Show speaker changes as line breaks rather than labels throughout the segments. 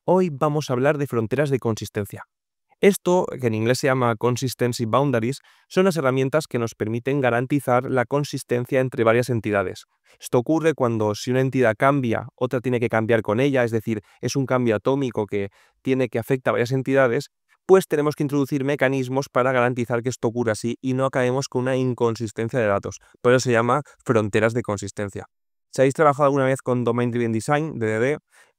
Hoy vamos a hablar de fronteras de consistencia. Esto, que en inglés se llama Consistency Boundaries, son las herramientas que nos permiten garantizar la consistencia entre varias entidades. Esto ocurre cuando si una entidad cambia, otra tiene que cambiar con ella, es decir, es un cambio atómico que afecta a varias entidades, pues tenemos que introducir mecanismos para garantizar que esto ocurra así y no acabemos con una inconsistencia de datos. Por eso se llama fronteras de consistencia. Si habéis trabajado alguna vez con Domain Driven Design, DDD,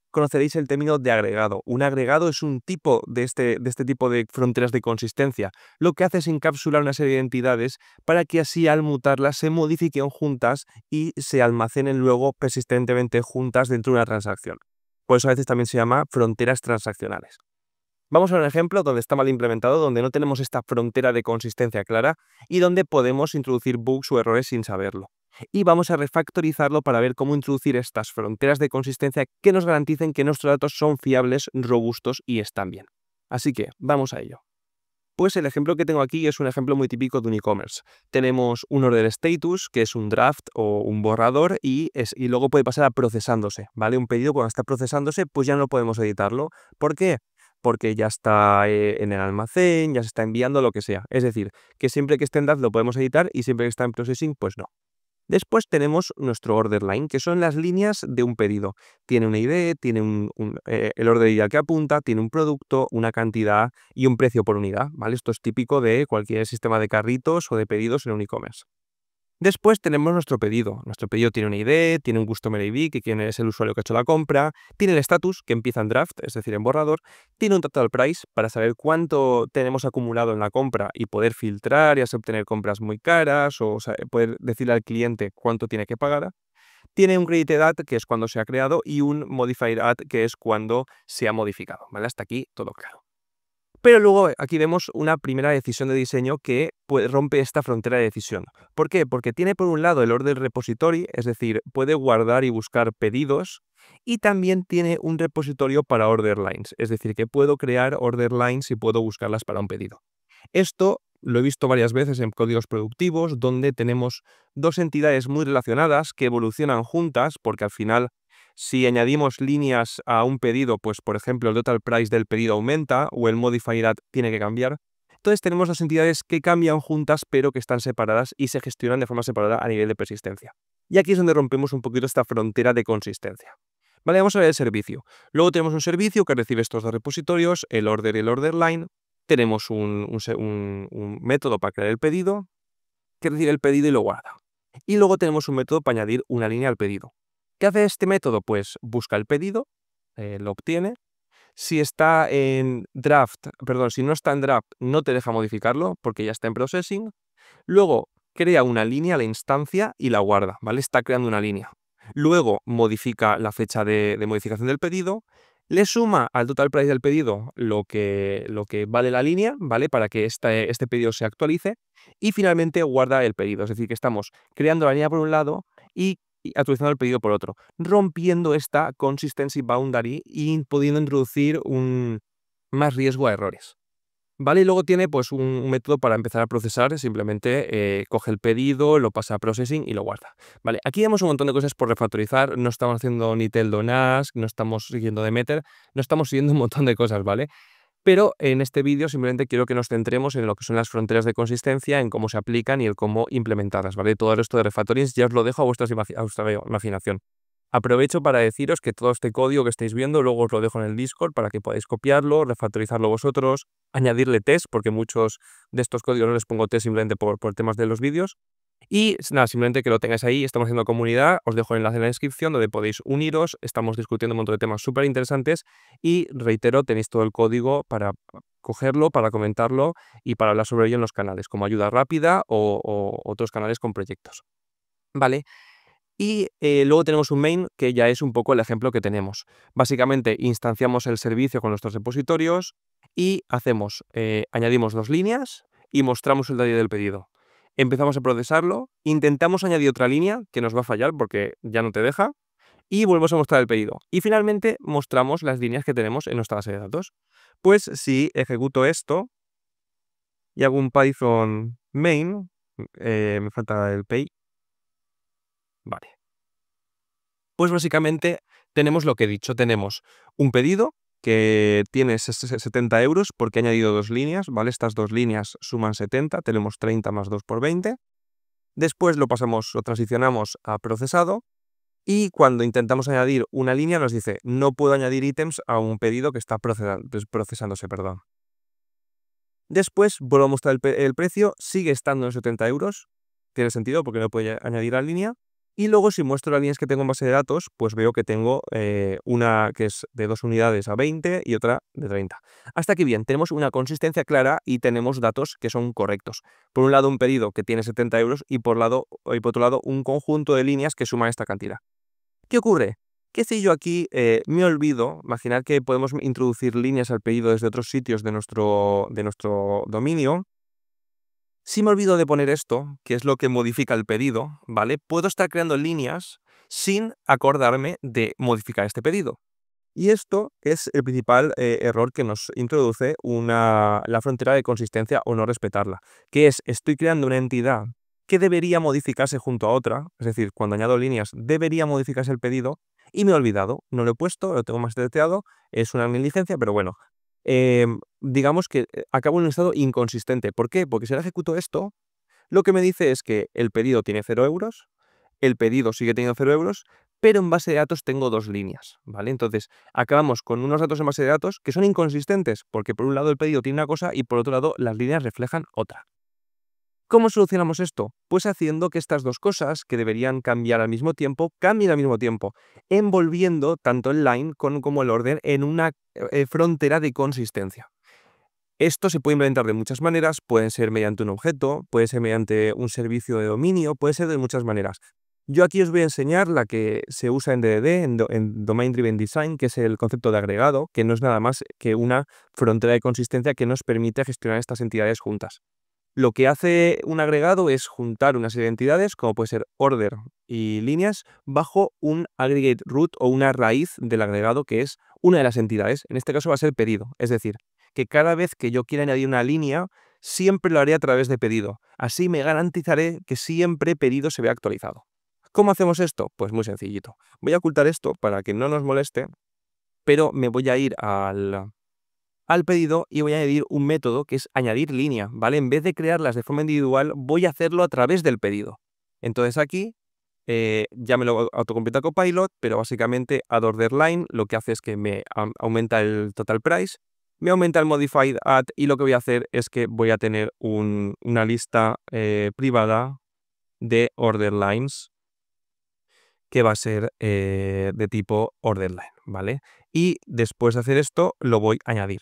conoceréis el término de agregado. Un agregado es un tipo de este tipo de fronteras de consistencia. Lo que hace es encapsular una serie de entidades para que así al mutarlas se modifiquen juntas y se almacenen luego persistentemente juntas dentro de una transacción. Por eso a veces también se llama fronteras transaccionales. Vamos a ver un ejemplo donde está mal implementado, donde no tenemos esta frontera de consistencia clara y donde podemos introducir bugs o errores sin saberlo. Y vamos a refactorizarlo para ver cómo introducir estas fronteras de consistencia que nos garanticen que nuestros datos son fiables, robustos y están bien. Así que, vamos a ello. Pues el ejemplo que tengo aquí es un ejemplo muy típico de un e-commerce. Tenemos un order status, que es un draft o un borrador, y luego puede pasar a procesándose, ¿vale? Un pedido cuando está procesándose, pues ya no podemos editarlo. ¿Por qué? Porque ya está en el almacén, ya se está enviando, lo que sea. Es decir, que siempre que esté en draft lo podemos editar y siempre que está en processing, pues no. Después tenemos nuestro order line, que son las líneas de un pedido. Tiene una ID, tiene el order ID al que apunta, tiene un producto, una cantidad y un precio por unidad, ¿vale? Esto es típico de cualquier sistema de carritos o de pedidos en un e-commerce. Después tenemos nuestro pedido. Nuestro pedido tiene una ID, tiene un Customer ID, que quién es el usuario que ha hecho la compra, tiene el status, que empieza en draft, es decir, en borrador, tiene un total price para saber cuánto tenemos acumulado en la compra y poder filtrar y así obtener compras muy caras o poder decirle al cliente cuánto tiene que pagar. Tiene un created ad, que es cuando se ha creado, y un modified ad, que es cuando se ha modificado. ¿Vale? Hasta aquí todo claro. Pero luego aquí vemos una primera decisión de diseño que rompe esta frontera de decisión. ¿Por qué? Porque tiene por un lado el order repository, es decir, puede guardar y buscar pedidos, y también tiene un repositorio para order lines, es decir, que puedo crear order lines y puedo buscarlas para un pedido. Esto lo he visto varias veces en códigos productivos, donde tenemos dos entidades muy relacionadas que evolucionan juntas, porque al final, si añadimos líneas a un pedido, pues por ejemplo el total price del pedido aumenta o el modifier ad tiene que cambiar. Entonces tenemos dos entidades que cambian juntas pero que están separadas y se gestionan de forma separada a nivel de persistencia. Y aquí es donde rompemos un poquito esta frontera de consistencia. Vale, vamos a ver el servicio. Luego tenemos un servicio que recibe estos dos repositorios, el order y el order line. Tenemos un método para crear el pedido, que recibe el pedido y lo guarda. Y luego tenemos un método para añadir una línea al pedido. ¿Qué hace este método? Pues busca el pedido, lo obtiene. Si está en draft, perdón, si no está en draft, no te deja modificarlo porque ya está en processing. Luego crea una línea a la instancia y la guarda, ¿vale? Está creando una línea. Luego modifica la fecha de modificación del pedido, le suma al total price del pedido lo que vale la línea, ¿vale? Para que este pedido se actualice y finalmente guarda el pedido. Es decir, que estamos creando la línea por un lado y actualizando el pedido por otro, rompiendo esta consistency boundary y pudiendo introducir más riesgo a errores. Vale, y luego tiene pues un método para empezar a procesar, simplemente coge el pedido, lo pasa a processing y lo guarda. Vale, aquí vemos un montón de cosas por refactorizar, no estamos haciendo ni Teldo Nask, no estamos siguiendo Demeter, no estamos siguiendo un montón de cosas, ¿vale? Pero en este vídeo simplemente quiero que nos centremos en lo que son las fronteras de consistencia, en cómo se aplican y el cómo implementarlas, ¿vale? Todo el resto de refactorings ya os lo dejo a vuestra imaginación. Aprovecho para deciros que todo este código que estáis viendo luego os lo dejo en el Discord para que podáis copiarlo, refactorizarlo vosotros, añadirle test, porque muchos de estos códigos no les pongo test simplemente por temas de los vídeos. Y nada, simplemente que lo tengáis ahí, estamos haciendo comunidad, os dejo el enlace en la descripción donde podéis uniros, estamos discutiendo un montón de temas súper interesantes y reitero, tenéis todo el código para cogerlo, para comentarlo y para hablar sobre ello en los canales, como ayuda rápida o otros canales con proyectos. Vale. Y luego tenemos un main que ya es un poco el ejemplo que tenemos. Básicamente instanciamos el servicio con nuestros repositorios y añadimos dos líneas y mostramos el detalle del pedido. Empezamos a procesarlo, intentamos añadir otra línea que nos va a fallar porque ya no te deja y volvemos a mostrar el pedido. Y finalmente mostramos las líneas que tenemos en nuestra base de datos. Pues si ejecuto esto y hago un Python main, me falta el pay, vale. Pues básicamente tenemos lo que he dicho, tenemos un pedido que tiene 70 euros porque he añadido 2 líneas, ¿vale? Estas 2 líneas suman 70, tenemos 30 más 2 por 20. Después lo transicionamos a procesado y cuando intentamos añadir una línea nos dice no puedo añadir ítems a un pedido que está procesándose, perdón. Después vuelvo a mostrar el precio, sigue estando en 70 euros, tiene sentido porque no puedo añadir la línea. Y luego si muestro las líneas que tengo en base de datos, pues veo que tengo una que es de 2 unidades a 20 y otra de 30. Hasta aquí bien, tenemos una consistencia clara y tenemos datos que son correctos. Por un lado un pedido que tiene 70 euros y por otro lado un conjunto de líneas que suman esta cantidad. ¿Qué ocurre? Que si yo aquí me olvido, imaginar que podemos introducir líneas al pedido desde otros sitios de nuestro dominio. Si me olvido de poner esto, que es lo que modifica el pedido, ¿vale? Puedo estar creando líneas sin acordarme de modificar este pedido. Y esto es el principal error que nos introduce la frontera de consistencia o no respetarla, que es estoy creando una entidad que debería modificarse junto a otra, es decir, cuando añado líneas debería modificarse el pedido y me he olvidado, no lo he puesto, lo tengo más seteado, es una negligencia, pero bueno, digamos que acabo en un estado inconsistente. ¿Por qué? Porque si ahora ejecuto esto, lo que me dice es que el pedido tiene 0 euros, el pedido sigue teniendo 0 euros, pero en base de datos tengo 2 líneas, ¿vale? Entonces, acabamos con unos datos en base de datos que son inconsistentes, porque por un lado el pedido tiene una cosa y por otro lado las líneas reflejan otra. ¿Cómo solucionamos esto? Pues haciendo que estas dos cosas, que deberían cambiar al mismo tiempo, cambien al mismo tiempo, envolviendo tanto el line como el order en una frontera de consistencia. Esto se puede implementar de muchas maneras, puede ser mediante un objeto, puede ser mediante un servicio de dominio, puede ser de muchas maneras. Yo aquí os voy a enseñar la que se usa en DDD, en Domain Driven Design, que es el concepto de agregado, que no es nada más que una frontera de consistencia que nos permite gestionar estas entidades juntas. Lo que hace un agregado es juntar una serie de entidades, como puede ser order y líneas, bajo un aggregate root o una raíz del agregado que es una de las entidades. En este caso va a ser pedido, es decir, que cada vez que yo quiera añadir una línea, siempre lo haré a través de pedido. Así me garantizaré que siempre pedido se vea actualizado. ¿Cómo hacemos esto? Pues muy sencillito. Voy a ocultar esto para que no nos moleste, pero me voy a ir al pedido y voy a añadir un método que es añadir línea, ¿vale? En vez de crearlas de forma individual, voy a hacerlo a través del pedido. Entonces aquí ya me lo autocompleta Copilot, pero básicamente add order line lo que hace es que me aumenta el total price, me aumenta el modified add y lo que voy a hacer es que voy a tener una lista privada de order lines que va a ser de tipo order line, ¿vale? Y después de hacer esto lo voy a añadir.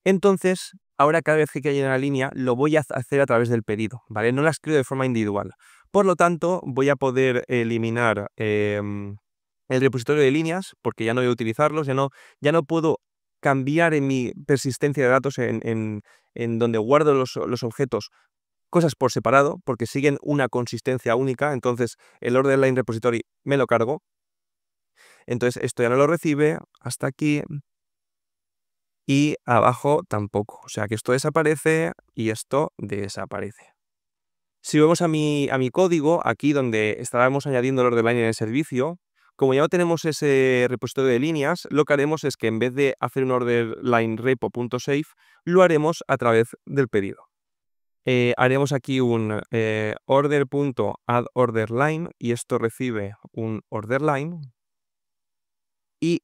Entonces, ahora cada vez que haya una línea, lo voy a hacer a través del pedido, ¿vale? No las creo de forma individual. Por lo tanto, voy a poder eliminar el repositorio de líneas, porque ya no voy a utilizarlos, ya no puedo cambiar en mi persistencia de datos en donde guardo los objetos cosas por separado, porque siguen una consistencia única, entonces el order line repository me lo cargo. Entonces esto ya no lo recibe hasta aquí. Y abajo tampoco, o sea que esto desaparece y esto desaparece. Si vemos a mi código, aquí donde estábamos añadiendo el order line en el servicio, como ya no tenemos ese repositorio de líneas, lo que haremos es que en vez de hacer un order line repo.save, lo haremos a través del pedido. Haremos aquí un order.addOrderLine y esto recibe un order line. Y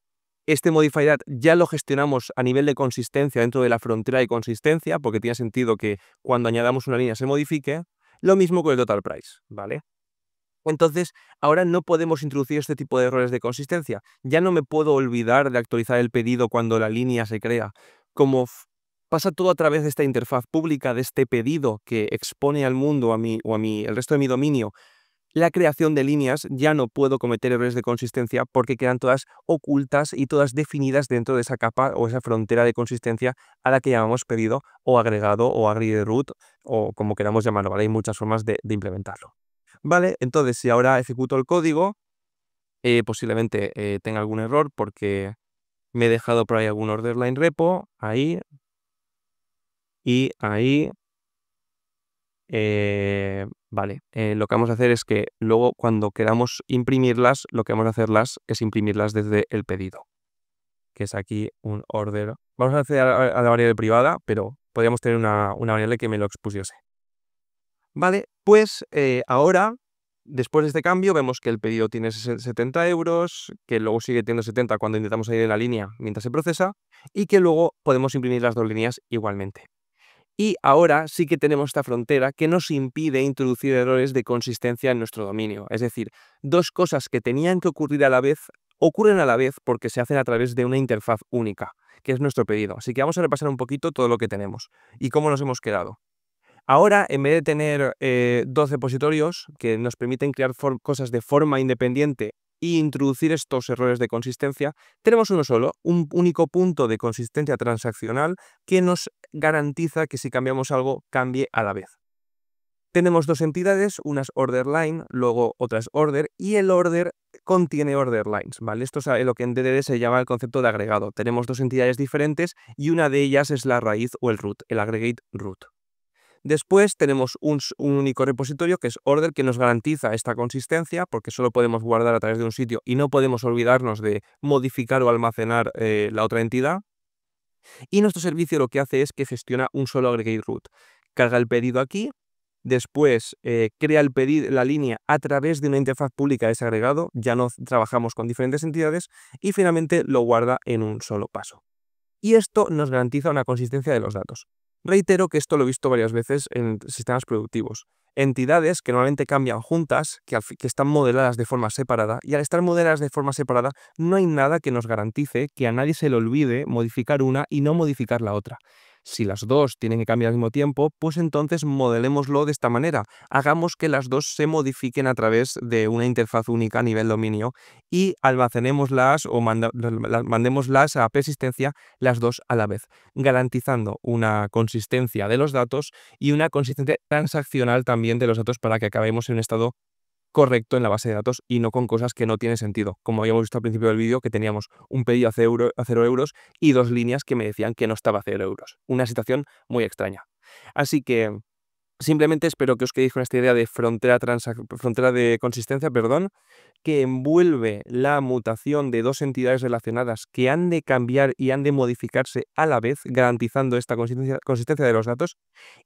este modifier ya lo gestionamos a nivel de consistencia dentro de la frontera de consistencia, porque tiene sentido que cuando añadamos una línea se modifique. Lo mismo con el total price, ¿vale? Entonces, ahora no podemos introducir este tipo de errores de consistencia. Ya no me puedo olvidar de actualizar el pedido cuando la línea se crea. Como pasa todo a través de esta interfaz pública, de este pedido que expone al mundo el resto de mi dominio, la creación de líneas, ya no puedo cometer errores de consistencia porque quedan todas ocultas y todas definidas dentro de esa capa o esa frontera de consistencia a la que llamamos pedido o agregado o aggregate root o como queramos llamarlo, ¿vale? Hay muchas formas de implementarlo. Vale, entonces si ahora ejecuto el código, posiblemente tenga algún error porque me he dejado por ahí algún order line repo, ahí y ahí. Vale, lo que vamos a hacer es que luego cuando queramos imprimirlas, lo que vamos a hacerlas es imprimirlas desde el pedido. que es aquí un order. Vamos a acceder a la variable privada, pero podríamos tener una variable que me lo expusiese. Vale, pues ahora, después de este cambio, vemos que el pedido tiene 70 euros, que luego sigue teniendo 70 cuando intentamos salir en la línea mientras se procesa, y que luego podemos imprimir las dos líneas igualmente. Y ahora sí que tenemos esta frontera que nos impide introducir errores de consistencia en nuestro dominio. Es decir, dos cosas que tenían que ocurrir a la vez, ocurren a la vez porque se hacen a través de una interfaz única, que es nuestro pedido. Así que vamos a repasar un poquito todo lo que tenemos y cómo nos hemos quedado. Ahora, en vez de tener 2 repositorios que nos permiten crear cosas de forma independiente e introducir estos errores de consistencia, tenemos uno solo, un único punto de consistencia transaccional que nos garantiza que si cambiamos algo, cambie a la vez. Tenemos dos entidades, unas order line, luego otras order, y el order contiene order lines, ¿vale? Esto es lo que en DDD se llama el concepto de agregado. Tenemos dos entidades diferentes y una de ellas es la raíz o el root, el aggregate root. Después tenemos un único repositorio que es order, que nos garantiza esta consistencia porque solo podemos guardar a través de un sitio y no podemos olvidarnos de modificar o almacenar la otra entidad. Y nuestro servicio lo que hace es que gestiona un solo aggregate root. Carga el pedido aquí, después crea la línea a través de una interfaz pública de ese agregado, ya no trabajamos con diferentes entidades, y finalmente lo guarda en un solo paso. Y esto nos garantiza una consistencia de los datos. Reitero que esto lo he visto varias veces en sistemas productivos. Entidades que normalmente cambian juntas, que están modeladas de forma separada, y al estar modeladas de forma separada no hay nada que nos garantice que a nadie se le olvide modificar una y no modificar la otra. Si las dos tienen que cambiar al mismo tiempo, pues entonces modelémoslo de esta manera. Hagamos que las dos se modifiquen a través de una interfaz única a nivel dominio y almacenémoslas o mandémoslas a persistencia las dos a la vez, garantizando una consistencia de los datos y una consistencia transaccional también de los datos para que acabemos en un estado correcto en la base de datos y no con cosas que no tienen sentido. Como habíamos visto al principio del vídeo, que teníamos un pedido a 0 euros y dos líneas que me decían que no estaba a 0 euros. Una situación muy extraña. Así que simplemente espero que os quedéis con esta idea de frontera de consistencia, que envuelve la mutación de dos entidades relacionadas que han de cambiar y han de modificarse a la vez, garantizando esta consistencia de los datos,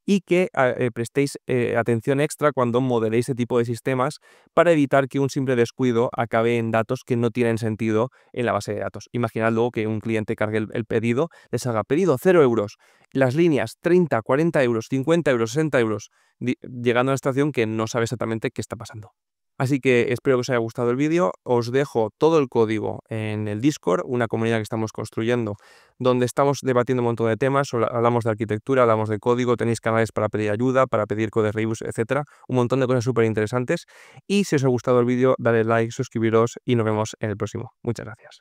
y que prestéis atención extra cuando modeléis este tipo de sistemas para evitar que un simple descuido acabe en datos que no tienen sentido en la base de datos. Imaginad luego que un cliente cargue el pedido, les haga pedido 0 euros, las líneas 30, 40 euros, 50 euros, 60 euros, llegando a una situación que no sabe exactamente qué está pasando. Así que espero que os haya gustado el vídeo. Os dejo todo el código en el Discord, una comunidad que estamos construyendo, donde estamos debatiendo un montón de temas. Hablamos de arquitectura, hablamos de código, tenéis canales para pedir ayuda, para pedir code reviews, etcétera. Un montón de cosas súper interesantes. Y si os ha gustado el vídeo, dale like, suscribiros y nos vemos en el próximo. Muchas gracias.